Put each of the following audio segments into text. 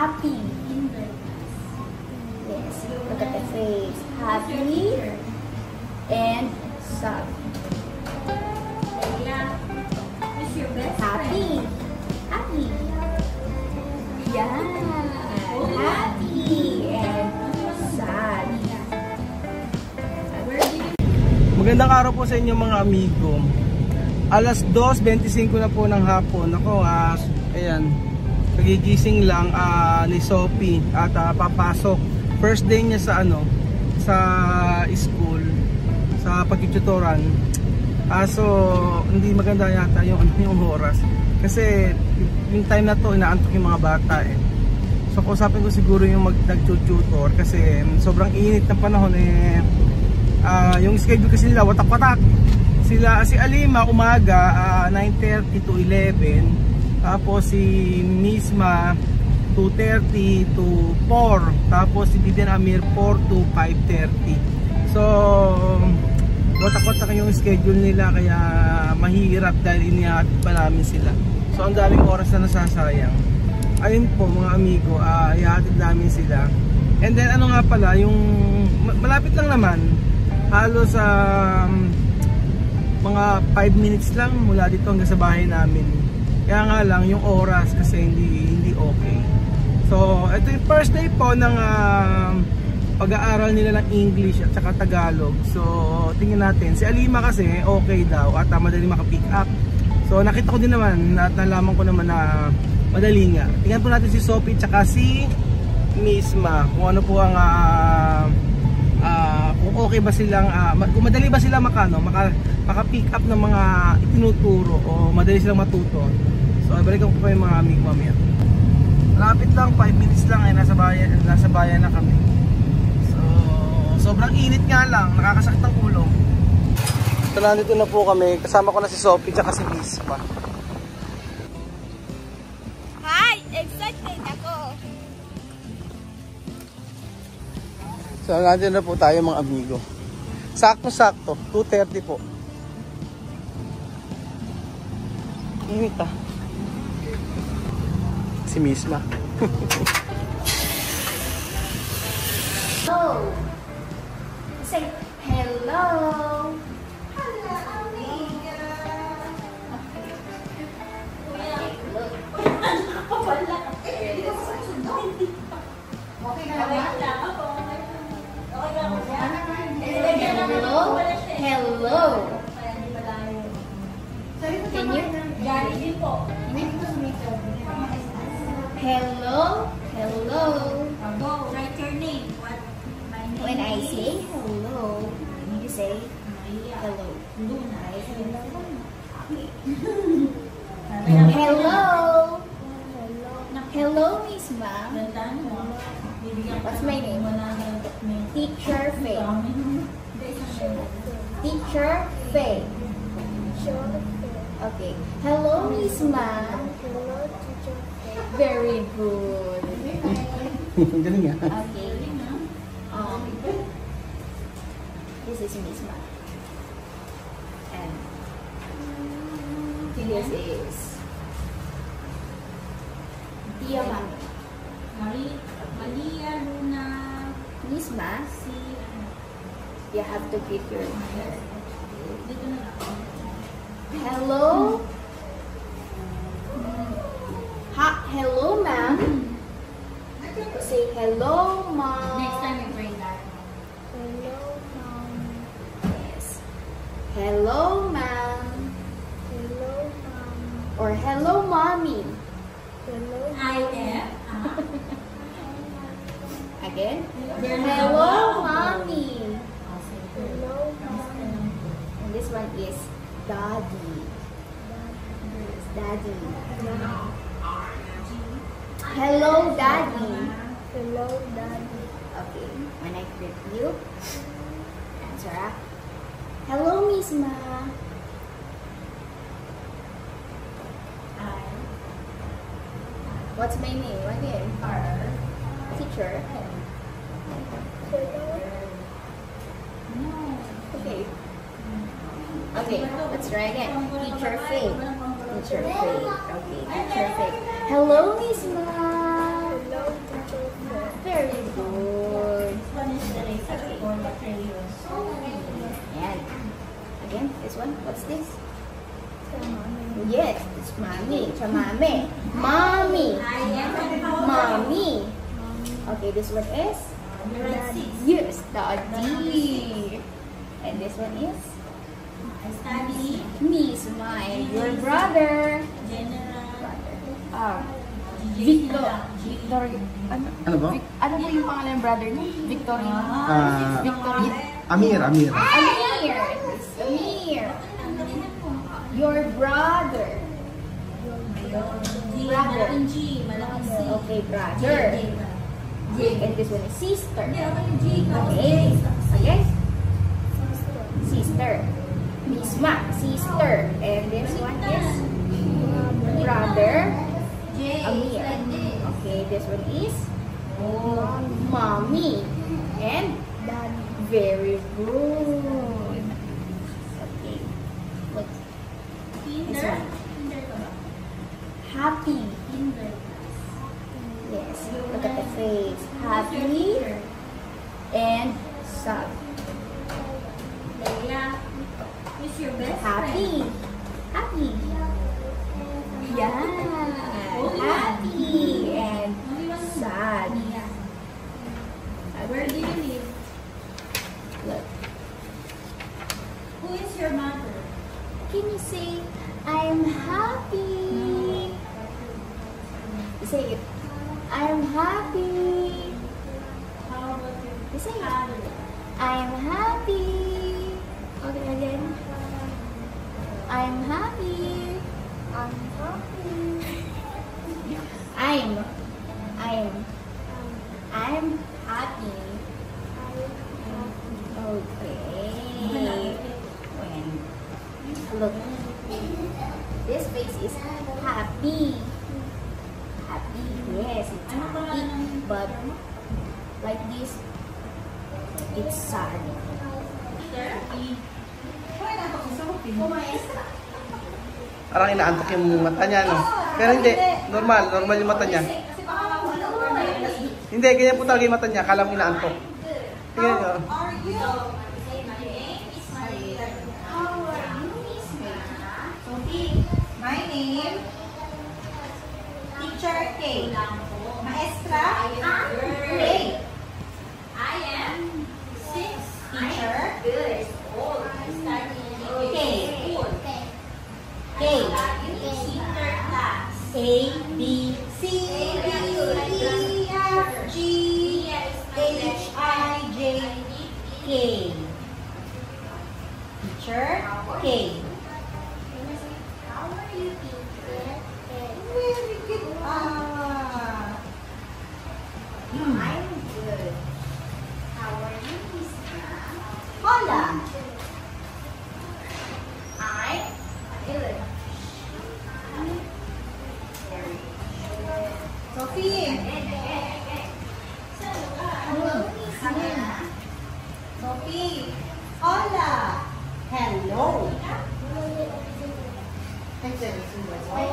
happy. Yes, look at the face. Happy and sad. Happy. Happy. Yeah. Happy and sad. Magandang araw po sa inyo mga amigo. Alas 2:25 na po ng hapon. Ako, ayan, nagigising lang ni Sophie at papasok. First day niya sa sa school, sa pagtututoran. So hindi maganda yata yung oras. Kasi yung time na to inaantok yung mga bata eh. So kausapin ko siguro yung nag-tutor kasi sobrang init ng panahon eh. Yung schedule kasi nila watak-watak. Si Alima umaga 9:30 to 11, tapos si Misma 2:30 to 4, tapos si Didian Amir 4 to 5:30. So watak-watak yung schedule nila kaya mahirap dahil inihatid pa namin sila. So ang daming oras na nasasayang. Ayun po mga amigo, ihatid namin sila. And then ano nga pala, yung malapit lang naman, halos mga 5 minutes lang mula dito hanggang sa bahay namin. Kaya nga lang yung oras kasi hindi okay. So ito yung first day po ng pag-aaral nila ng English at saka Tagalog. So tingnan natin, si Alima kasi okay daw at madali maka-pick up. So nakita ko din naman at nalaman ko naman na madali nga. Tingnan po natin si Sophie at saka si Misma kung ano po ang kung okay ba silang kung madali ba sila maka-pick up ng mga itinuturo o madali silang matuto. So balikan ko pa yung mga amigo mamaya. Lapit lang, 5 minutes lang ay nasa bayan na kami. So sobrang init nga lang, nakakasakit ang ulo. So nandito na po kami, kasama ko na si Sophie at si Misma. Hi! Excited ako! So nandito na po tayo mga amigo. Sakto-sakto, 2:30 po. Init si Misma. Hello! Say hello! Hello, amiga! Okay na hello? Hello! Can you? Hello? Hello? Go, write your name. What? My name When I is say hello, you say hello. Luna. Okay. Hello! Hello, Miss Ma. What's my name? Teacher Faye. Teacher Faye. Okay. Hello, Miss Ma. Very good. Galing nga. Okay. This is Miss Ma. And this is Tia Mami. Maria Luna. Miss Ma, you have to keep your hair. Dito na lang. Hello? Hello, ma'am. Say hello, mom. Next time we bring that. Hello, mom. Yes. Hello, ma'am. Hello, mom. Or hello, mommy. Hello. I am. Again. Hello, mommy. Hello, mommy. And this one is daddy. Daddy. Hello, daddy. Hello, daddy. Okay, when I greet you, answer up. Hello, Miss Ma. What's my name again? Teacher. Okay. Okay, let's try again. Teacher Faye. Teacher Faye. Okay, Teacher Faye. Hello, Miss Ma. Hello, this? Yes, it's mommy. Chamame. Mommy. Mommy. Okay, this one is? Yes, daddy. And this one is? I study. Me, smile. Your brother. General. Victor. Ano ba? Ano po yung pangalan ng brother niya? Victorino. Amir. Amir. It's Amir. Your brother. Brother. G. Malaking C. Okay, brother. And this one is sister. G. Okay. Okay. Sister. Misma. Sister. And this one is brother. Amir. Okay, this one is mommy. And daddy. Very good. Okay. Look. This one. Happy. Yes. Look at the face. Happy and sad. Leia. Who's your best Happy. Happy. Yeah. Happy and sad. Where do you live? Look. Who is your mother? Can you say, I'm happy? Say it. I'm happy. How about your You say it. father? I'm happy. Okay, again. I'm happy. I'm happy. I'm happy. Okay. When look, this face is happy. Happy. Yes, it's happy. But like this, it's sad. Parang inaantok yung mata niya, no? Pero hindi, normal yung mata niya. Hindi, ganyan po talaga yung mata niya, kala mo inaantok. Tingnan nyo. My name, Teacher K. Maestra, K. I am 6. Teacher, Good. Old. I study in K. school. K. Senior class. A, B, C, D, E, F, G, H, I, J, K. Teacher, K. How are you, teacher? Very good. I'm good. How are you, Miss Ma? Hola. I'm good. Sophie. Hello, Miss Ma. Sophie. Hola. Hello. English. Hello.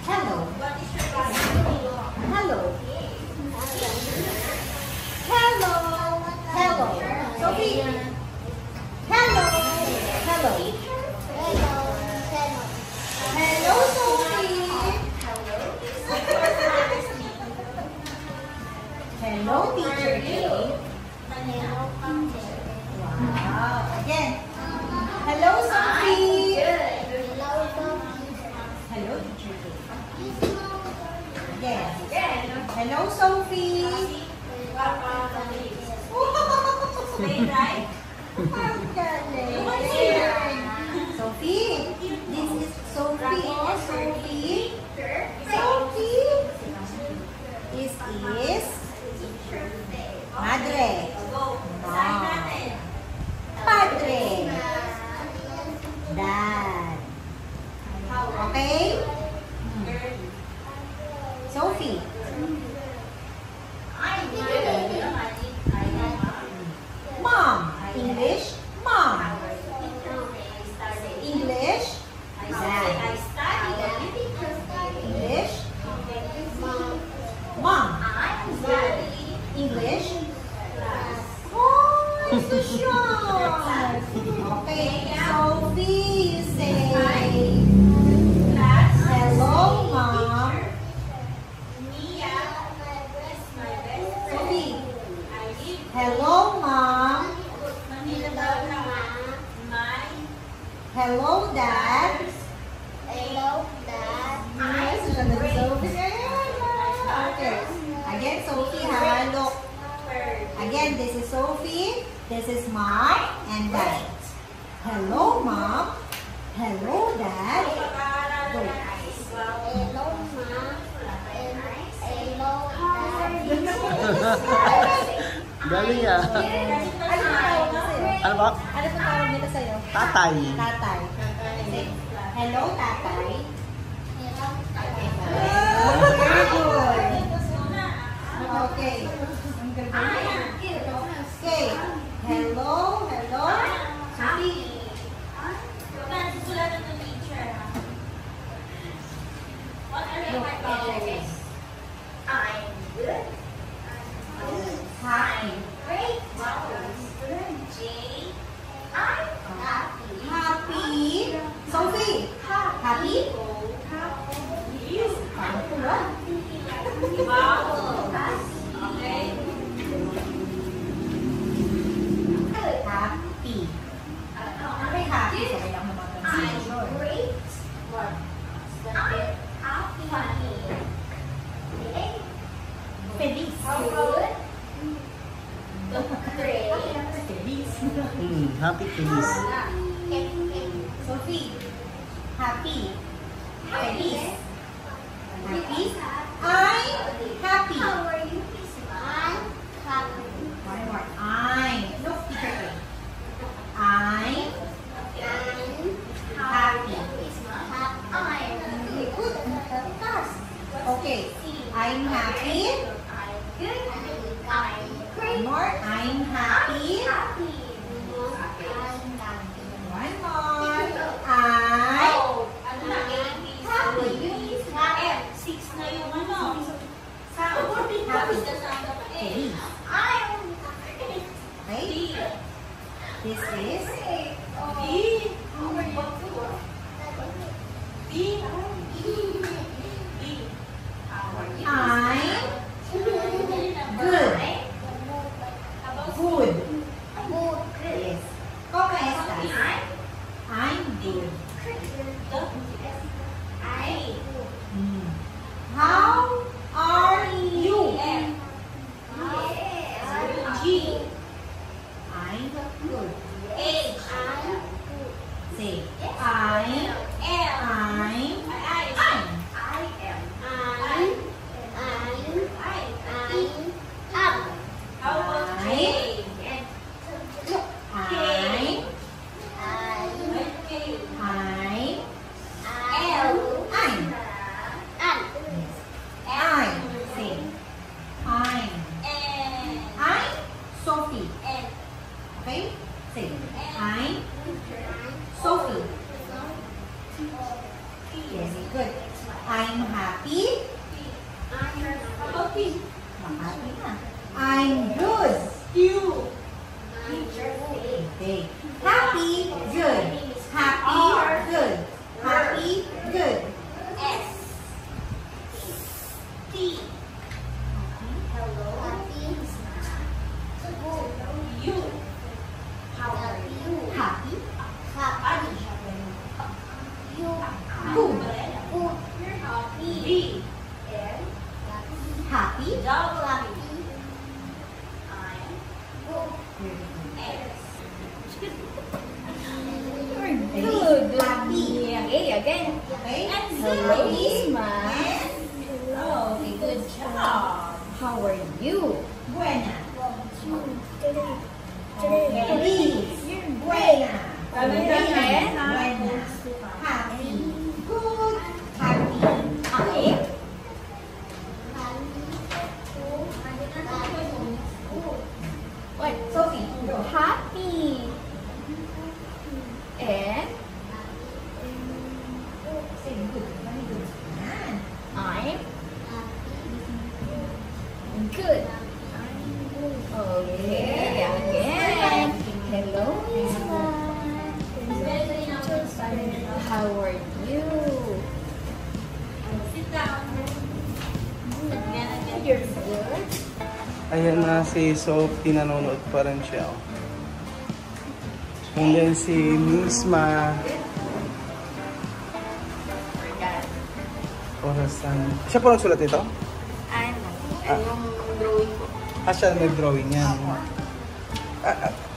Hello. Hello. Hello. Sophie. Hello. Hello. Hello, Sophie. Hello, teacher K. Wow. Again. Hello, Sophie. Hello, teacher K. Again. Hello, Sophie. Wait, right? Sophie, this is Sophie. Sophie. Sophie. This is Madre. Mom. Padre. Dad. Okay? Sophie. Mom. English. Mom. English. Dad. English. Mom. English. Oh, so shy. Sophie. Okay. Again, Sophie, ha? Look. Again, this is Sophie. This is Mom and Dad. Hello, Mom. Hello, Dad. Go. Hello, Ma. Hello, Galing ah. Ano po tawag na sa'yo? Ano ba? Ano po tawag nila sa'yo? Tatay. Tatay. Say, hello, Tatay. Very good. Okay. Ang galing. Okay. Hello, hello. Sophie. I'm good. Happy. Great. J. I'm happy. Happy. Sophie. Happy? Parang pula. Okay. Happy. Ano yung happy? Sabay lang naman ito. I'm great. I'm happy. Okay. Feliz. Good. Great. Feliz. Happy feliz. Sophie. Happy. Feliz. Happy. I'm happy. How are you? I'm happy. One more. I'm. Look, teacher. I'm happy. Okay, good. Fast. Okay. I'm happy. One more. I'm happy. One more. Okay. This is good. Yes. ¿Cómo estás? I'm good. How are you? I'm good. Say, I'm Sophie. Okay? Say, I'm Sophie. Yes, good. I'm happy. Happy na. I'm good. Okay. Happy, good. Happy, good. Happy, good. Happy, good. Happy, good. Happy. Okay, again. Okay? Hello, Isma. Oh, okay, good job. How are you? Buena. Today. Buena. Again. Buena. Happy. Good. Happy. Okay. What? Sophie, go. Happy. And Say good. Very good. Yan. I'm good. Okay, again. Hello, Isma. How are you? Sit down. You're good. Ayan na si Sophie, nanonood pa rin siya. And then si Misma. We're done. Oras Orasan. Siya po nagsulat nito? Yung drawing ko. Siya nag-drawing yan.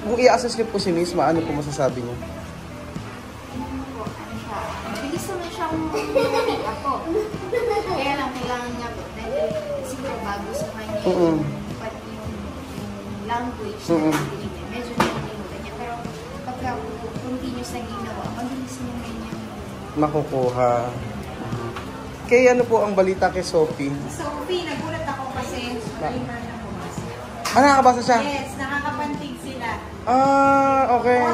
Kung i-assess niyo po si Misma, ano po masasabi niyo? Bilis naman siyang makita po. Kaya lang kailangan niya po. Dahil siguro bago sa kanya yung language na medyo nakalimutan niya. Pero pagka continuous na ginawa, mabilis naman niya makukuha. Kaya ano po ang balita kay Sophie? Sophie, nagulat ako kasi streamer na bumasa. Nakakabasa siya? Yes, nakakapantig sila. Okay.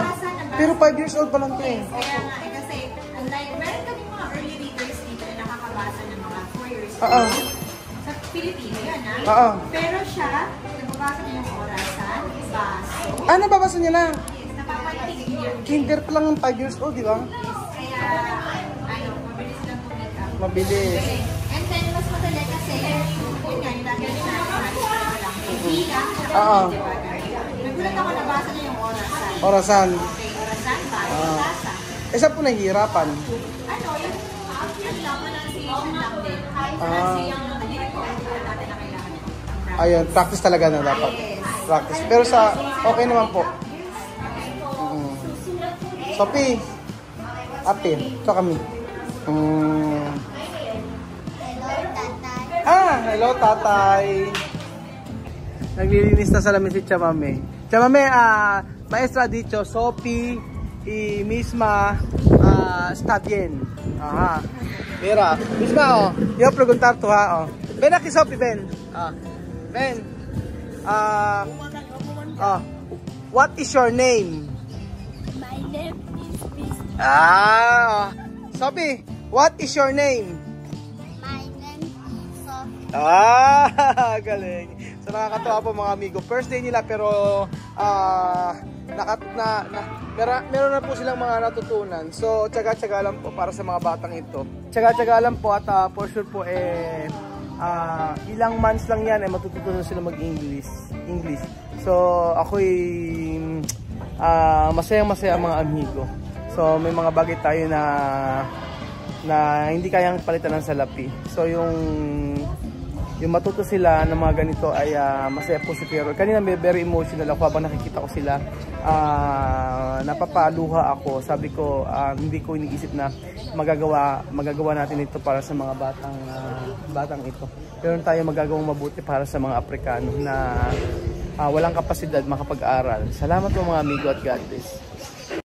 Pero 5 years old pa lang to eh. Kaya nga, kasi meron kami mga early readers dito na nakakabasa ng mga 4 years old. Sa Pilipino yan, ha? Pero siya, nababasa niya yung orasan, baso. Nababasa niya na? Yes, napapantig niya. Kinder pa lang ng 5 years old, di ba? Kaya, mabilis lang tumika. Mabilis. And then, mas madali kasi, yun nga, yung lagi natin walang bilang. Nagulat ako, nabasa niya yung orasan. Orasan. Okay, orasan, basa. Saan po nahihirapan? Yung pronunciation lang din. Kasi yung hindi po natin na kailangan. Ayun, practice talaga na dapat. Practice. Pero okay naman po. Sophie. Ate, ito kami. Hello tatay. Naglilinis na salamin si Chamame. Chamame, maestra dito, Sophie, Misma, está bien. Mira, Misma, yo preguntar to ha, Ven aquí Sophie, ven. Ven. What is your name? My name is Misma. Sophie, what is your name? My name is Sophie. Galing. So nakakatawa po mga amigo. First day nila pero meron na po silang mga natutunan. So tsaga-tsaga lang po para sa mga batang ito. Tsaga-tsaga lang po at for sure po ilang months lang yan matututunan sila mag-English. So ako'y masayang-masaya mga amigo. So may mga bagay tayo na hindi kayang palitan ng salapi. So yung matuto sila ng mga ganito ay masaya po si Pero. Kanina very emotional ako habang nakikita ko sila. Napapaluha ako. Sabi ko, hindi ko iniisip na magagawa natin ito para sa mga batang ito. Pero tayo magagawang mabuti para sa mga Aprikano na walang kapasidad makapag-aral. Salamat po mga amigo at God bless.